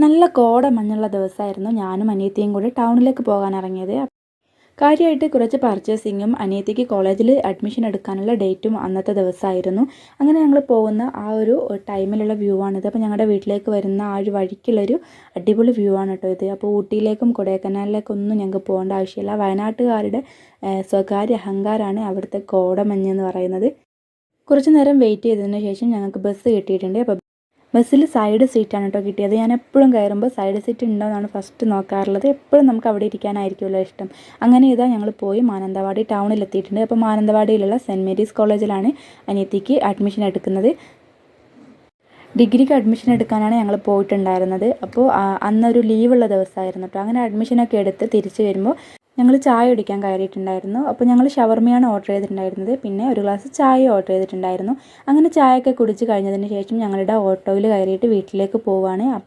നല്ല കോട മഞ്ഞുള്ള ദിവസമായിരുന്നു. ഞാനും അനിയത്തിയും കൂടി ടൗണിലേക്ക് പോകാൻ ഇറങ്ങിയത്. കാര്യമായിട്ട് കുറച്ച് പർച്ചേസിങ്ങും അനിയത്തിക്ക് കോളേജിൽ അഡ്മിഷൻ എടുക്കാനുള്ള ഡേറ്റും അന്നത്തെ ദിവസമായിരുന്നു. അങ്ങനെ ഞങ്ങൾ പോകുന്ന ആ ഒരു ടൈമിലുള്ള വ്യൂ ആണിത്. അപ്പോൾ ഞങ്ങളുടെ വീട്ടിലേക്ക് വരുന്ന ആ ഒരു വഴിക്കുള്ളൊരു അടിപൊളി വ്യൂ ആണ് കേട്ടോ ഇത്. അപ്പോൾ ഊട്ടിയിലേക്കും കൊടൈക്കനാലിലേക്കൊന്നും ഞങ്ങൾക്ക് പോകേണ്ട ആവശ്യമില്ല. വയനാട്ടുകാരുടെ സ്വകാര്യ അഹങ്കാരമാണ് അവിടുത്തെ കോടമഞ്ഞ് എന്ന് പറയുന്നത്. കുറച്ച് നേരം വെയിറ്റ് ചെയ്തതിന് ശേഷം ഞങ്ങൾക്ക് ബസ് കിട്ടിയിട്ടുണ്ട്. അപ്പോൾ ബസ്സിൽ സൈഡ് സീറ്റാണ് കേട്ടോ കിട്ടിയത്. ഞാൻ എപ്പോഴും കയറുമ്പോൾ സൈഡ് സീറ്റ് ഉണ്ടോ എന്നാണ് ഫസ്റ്റ് നോക്കാറുള്ളത്. എപ്പോഴും നമുക്ക് അവിടെ ഇരിക്കാനായിരിക്കുമല്ലോ ഇഷ്ടം. അങ്ങനെ ഇതാ ഞങ്ങൾ പോയി മാനന്തവാടി ടൗണിലെത്തിയിട്ടുണ്ട്. അപ്പോൾ മാനന്തവാടിയിലുള്ള സെൻറ്റ് മേരീസ് കോളേജിലാണ് അനിയത്തിക്ക് അഡ്മിഷൻ എടുക്കുന്നത്. ഡിഗ്രിക്ക് അഡ്മിഷൻ എടുക്കാനാണ് ഞങ്ങൾ പോയിട്ടുണ്ടായിരുന്നത്. അപ്പോൾ അന്നൊരു ലീവുള്ള ദിവസമായിരുന്നു കേട്ടോ. അങ്ങനെ അഡ്മിഷനൊക്കെ എടുത്ത് തിരിച്ച് വരുമ്പോൾ ഞങ്ങൾ ചായ കുടിക്കാൻ കയറിയിട്ടുണ്ടായിരുന്നു. അപ്പോൾ ഞങ്ങൾ ഷവർമയാണ് ഓർഡർ ചെയ്തിട്ടുണ്ടായിരുന്നത്. പിന്നെ ഒരു ഗ്ലാസ് ചായ ഓർഡർ ചെയ്തിട്ടുണ്ടായിരുന്നു. അങ്ങനെ ചായയൊക്കെ കുടിച്ച് കഴിഞ്ഞതിന് ശേഷം ഞങ്ങളുടെ ഓട്ടോയിൽ കയറിയിട്ട് വീട്ടിലേക്ക് പോവുകയാണ്. അപ്പോൾ